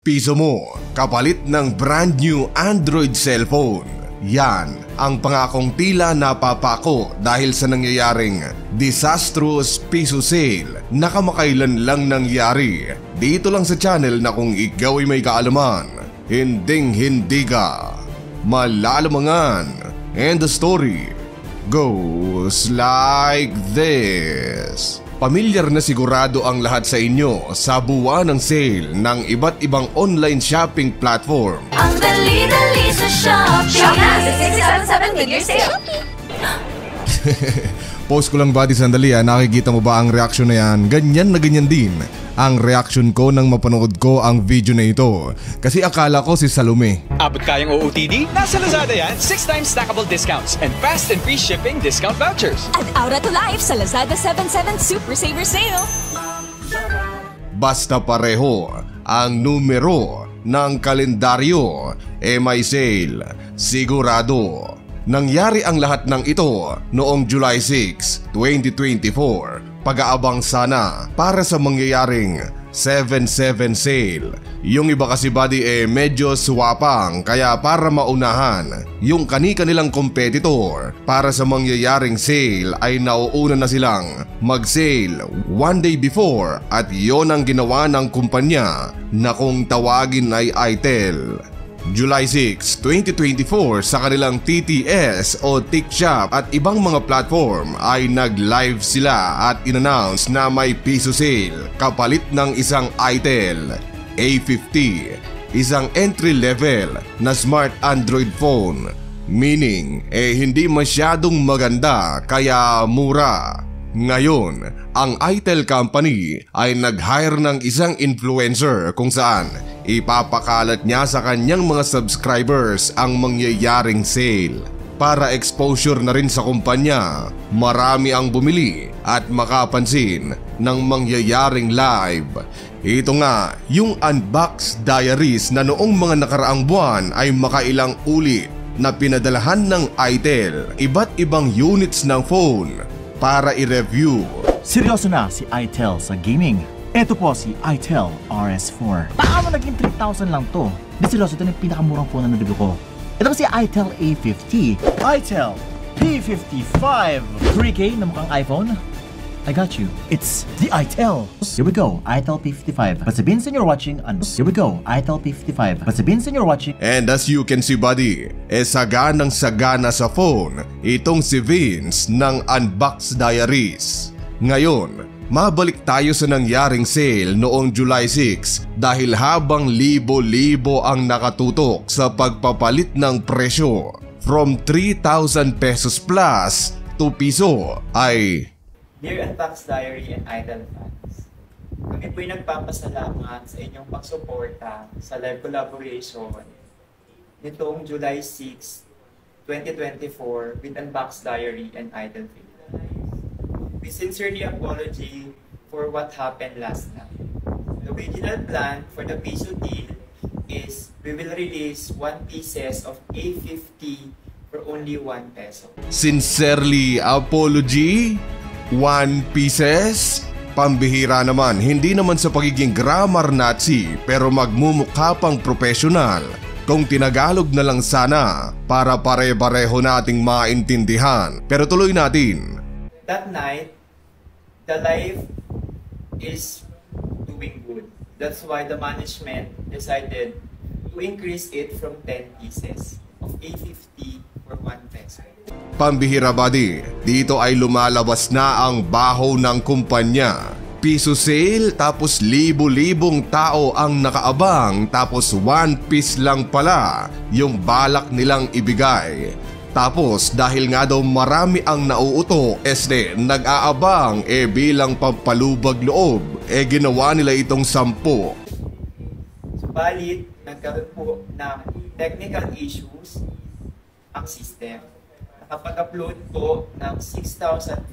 piso mo kapalit ng brand new Android cellphone. Yan ang pangakong tila napapako dahil sa nangyayaring disastrous piso sale na kamakailan lang nangyari. Dito lang sa channel na kung ikaw ay may kaalaman, hinding-hindi ka malalamangan. And the story goes like this. Pamilyar na sigurado ang lahat sa inyo sa buwan ng sale ng iba't ibang online shopping platform. Ang dali-dali sa Shopee. Shop na sa 677 mid-year sale. Post ko lang buddy sandali nakikita mo ba ang reaction na yan? Ganyan na ganyan din ang reaction ko nang mapanood ko ang video na ito. Kasi akala ko si Salome. Abot kayang OOTD? Nasa Lazada yan. 6 times stackable discounts and fast and free shipping discount vouchers. At Aura to Life sa Lazada 77 Super Saver Sale. Basta pareho ang numero ng kalendaryo may sale. Sigurado. Nangyari ang lahat ng ito noong July 6, 2024. Pag-aabang sana para sa mangyayaring 7/7 sale. Yung iba kasi buddy medyo swapang kaya para maunahan yung kani-kanilang competitor para sa mangyayaring sale ay nauuna na silang mag-sale one day before at yon ang ginawa ng kumpanya na kung tawagin ay ITEL. July 6, 2024 sa kanilang TTS o TikShop at ibang mga platform ay nag-live sila at in-announce na may piso sale kapalit ng isang ITEL A50, isang entry level na smart Android phone. Meaning hindi masyadong maganda kaya mura. Ngayon, ang ITEL company ay nag-hire ng isang influencer kung saan ipapakalat niya sa kanyang mga subscribers ang mangyayaring sale. Para exposure na rin sa kumpanya, marami ang bumili at makapansin ng mangyayaring live. Ito nga yung Unbox Diaries na noong mga nakaraang buwan ay makailang ulit na pinadalahan ng ITEL iba't ibang units ng phone para i-review. Seryoso na si ITEL sa gaming. Ito po si ITEL RS4. Paano naging 3,000 lang to? Di seryoso, ito na yung pinakamurang phone na nabili ko. Ito kasi ITEL A50. ITEL P55. 3K na mukhang iPhone. I got you. It's the ITEL. Here we go, ITEL P55. But sabihin sa inyo watching, here we go, ITEL P55. But sabihin sa inyo watching. And as you can see buddy, saganang sagana sa phone itong si Vince ng Unbox Diaries. Ngayon, mabalik tayo sa nangyaring sale noong July 6 dahil habang libo-libo ang nakatutok sa pagpapalit ng presyo from 3,000 pesos plus to piso ay Dear Unbox Diary and ITEL fans, kami po'y nagpapasalamat sa inyong pagsuporta sa live collaboration nitong July 6, 2024 with Unbox Diary and ITEL Philippines. We sincerely apologize for what happened last night. The original plan for the piso deal is we will release 1 pieces of A50 for only 1 peso. Sincerely apology? 1 pieces? Pambihira naman, hindi naman sa pagiging grammar Nazi pero magmumukha pang professional. Kung tinagalog na lang sana para pare-pareho nating maintindihan. Pero tuloy natin. That night, the live is doing good. That's why the management decided to increase it from 10 pieces of A50 for 1 peso. Pambihira buddy, dito ay lumalabas na ang baho ng kumpanya. Piso sale tapos libo-libong tao ang nakaabang tapos 1 piece lang pala yung balak nilang ibigay. Tapos dahil nga daw marami ang nauuto nag-aabang bilang pampalubag loob ginawa nila itong 10. Subalit nagkaroon po ng technical issues ang system. Nakapag-upload po ng 6,500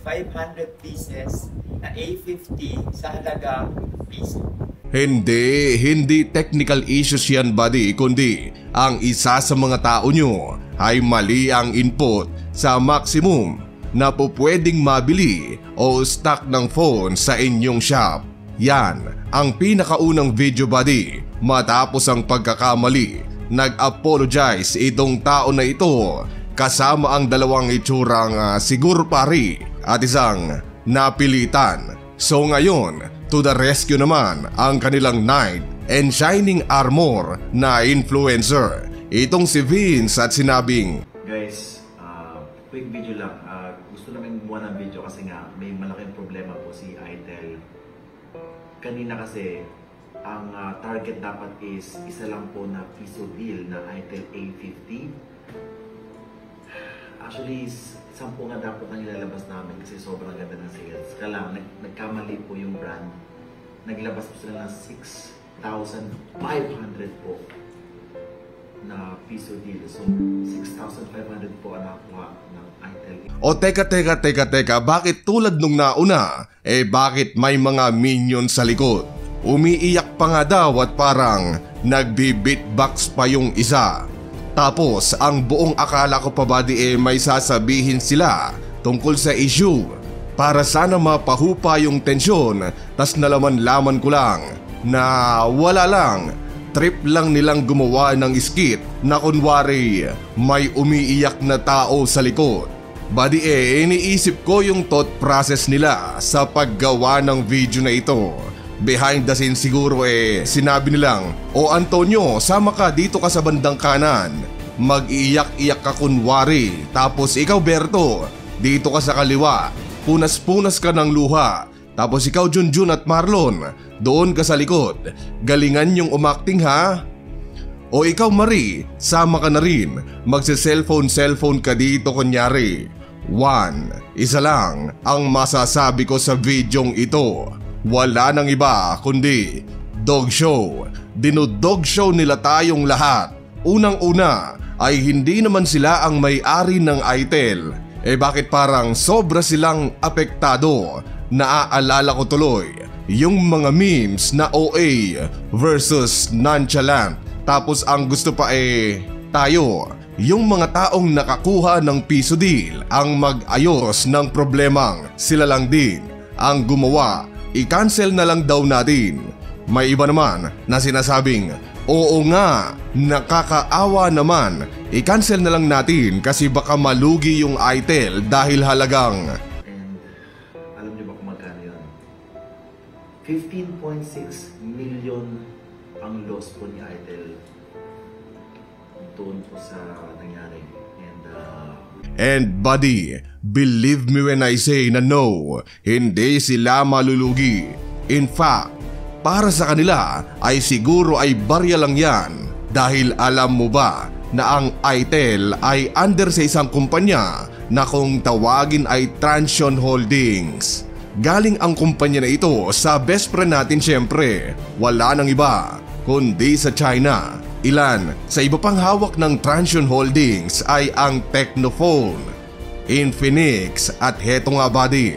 pieces na A50 sa halagang piso. Hindi technical issues yan buddy, kundi ang isa sa mga tao nyo ay mali ang input sa maximum na po pwedeng mabili o stock ng phone sa inyong shop. Yan ang pinakaunang video buddy. Matapos ang pagkakamali, nag-apologize itong tao na ito kasama ang dalawang itsurang siguro pari at isang napilitan. So ngayon, to the rescue naman ang kanilang knight and shining armor na influencer. Itong si Vince at sinabing, Guys, quick video lang. Gusto namin gumawa ng video kasi nga may malaking problema po si Itel. Kanina kasi, ang target dapat is isa lang po na piso deal na Itel A50. Actually, 10 nga dapat ang ilalabas namin kasi sobrang ganda ng sales. Kaya lang, nagkamali po yung brand. Naglabas po sila ng 6,500 po na piso deal. So, 6,500 po ang nakuha ng Itel. o teka, bakit tulad nung nauna, bakit may mga minion sa likod? Umiiyak pa nga daw at parang nagbi-beatbox pa yung isa. Tapos ang buong akala ko pa buddy may sasabihin sila tungkol sa issue para sana mapahupa yung tensyon. Tas nalaman-laman ko lang na wala lang, trip lang nilang gumawa ng skit na kunwari may umiiyak na tao sa likod. Buddy iniisip ko yung thought process nila sa paggawa ng video na ito. Behind the scenes siguro sinabi nilang, "O Antonio, sama ka dito ka sa bandang kanan. Mag-iiyak-iyak ka kunwari. Tapos ikaw Berto, dito ka sa kaliwa. Punas-punas ka ng luha. Tapos ikaw Junjun at Marlon, doon ka sa likod. Galingan yung umakting ha. O ikaw Marie, sama ka na rin. Magse-cellphone ka dito kunyari." Isa lang ang masasabi ko sa videong ito. Wala nang iba kundi dog show. Dinodog show nila tayong lahat. Unang-una ay hindi naman sila ang may-ari ng Itel. Bakit parang sobra silang apektado? Naaalala ko tuloy yung mga memes na OA versus nonchalant. Tapos ang gusto pa tayo, yung mga taong nakakuha ng piso deal ang mag-ayos ng problemang sila lang din ang gumawa. I-cancel na lang daw natin. May iba naman na sinasabing, oo nga, nakakaawa naman. I-cancel na lang natin kasi baka malugi yung Itel dahil halagang. And alam niyo ba kung magkano yun? 15.6 million ang loss po ni Itel doon po sa nangyari. And buddy, believe me when I say na no, hindi sila malulugi. In fact, para sa kanila ay siguro ay barya lang yan. Dahil alam mo ba na ang Itel ay under sa isang kumpanya na kung tawagin ay Transsion Holdings. Galing ang kumpanya na ito sa best friend natin syempre. Wala nang iba kundi sa China. Ilan sa iba pang hawak ng Transsion Holdings ay ang Technophone, Infinix at heto nga buddy,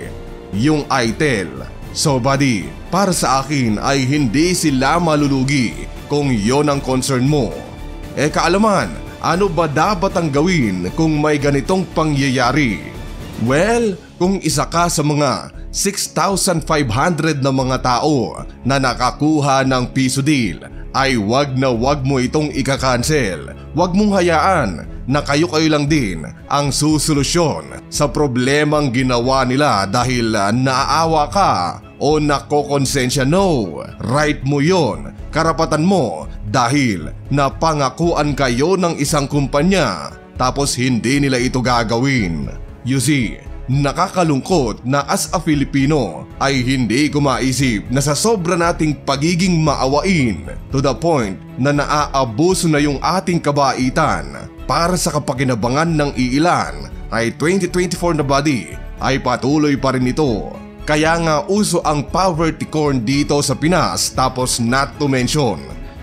yung Itel. So buddy, para sa akin ay hindi sila malulugi kung yon ang concern mo. Kaalaman, ano ba dapat ang gawin kung may ganitong pangyayari? Well, kung isa ka sa mga 6,500 na mga tao na nakakuha ng piso deal, ay wag na wag mo itong ika-cancel. Wag mong hayaan na kayo lang din ang susolusyon sa problemang ginawa nila dahil naaawa ka o nakokonsensya. No, right mo yon, karapatan mo dahil napangakuan kayo ng isang kumpanya tapos hindi nila ito gagawin. You see, nakakalungkot na as a Filipino ay hindi ko maisip na sa sobra nating pagiging maawain to the point na naaabuso na yung ating kabaitan para sa kapakinabangan ng iilan ay 2024 na buddy ay patuloy pa rin ito. Kaya nga uso ang poverty corn dito sa Pinas tapos not to mention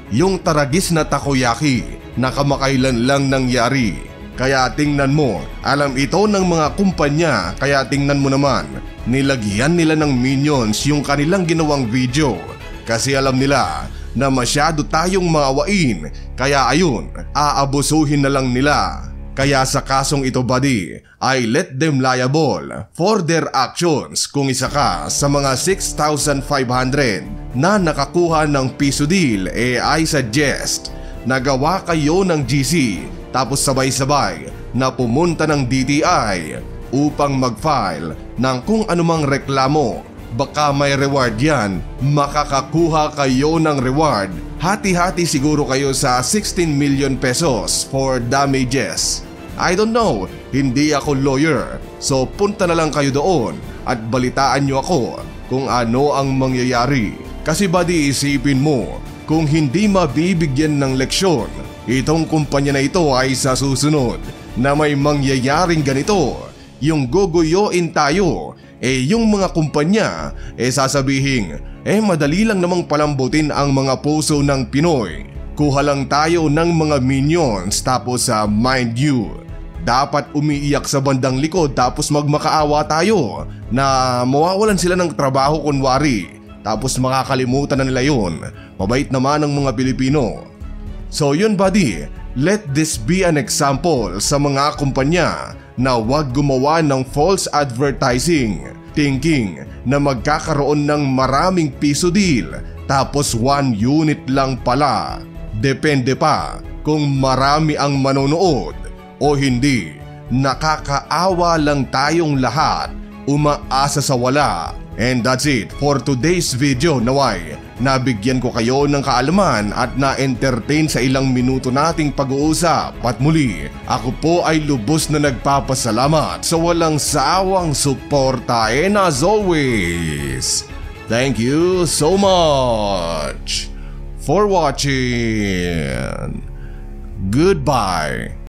yung taragis na takoyaki na kamakailan lang nangyari. Kaya tingnan mo, alam ito ng mga kumpanya, kaya tingnan mo naman, nilagyan nila ng minions yung kanilang ginawang video. Kasi alam nila na masyado tayong maawain, kaya ayun, aabusuhin na lang nila. Kaya sa kasong ito buddy, I let them liable for their actions kung isa ka sa mga 6,500 na nakakuha ng piso deal. I suggest na gawa kayo ng GC tapos sabay-sabay na pumunta ng DTI upang mag-file ng kung anumang reklamo. Baka may reward yan, makakakuha kayo ng reward. Hati-hati siguro kayo sa 16 million pesos for damages. I don't know, hindi ako lawyer, so punta na lang kayo doon at balitaan nyo ako kung ano ang mangyayari. Kasi buddy, isipin mo, kung hindi mabibigyan ng leksyon itong kumpanya na ito ay sa susunod na may mangyayaring ganito, yung guguyoin tayo, yung mga kumpanya sasabihin, madali lang namang palambutin ang mga puso ng Pinoy. Kuha lang tayo ng mga minions tapos mind you, dapat umiiyak sa bandang likod tapos magmakaawa tayo na mawawalan sila ng trabaho kunwari. Tapos makakalimutan na nila yun. Mabait naman ang mga Pilipino. So yun buddy, let this be an example sa mga kumpanya na wag gumawa ng false advertising, thinking na magkakaroon ng maraming piso deal tapos 1 unit lang pala. Depende pa kung marami ang manonood o hindi. Nakakaawa lang tayong lahat, umaasa sa wala. And that's it for today's video. Naway nabigyan ko kayo ng kaalaman at na-entertain sa ilang minuto nating pag-uusap. At muli, ako po ay lubos na nagpapasalamat sa walang sawang suporta. And as always, thank you so much for watching. Goodbye.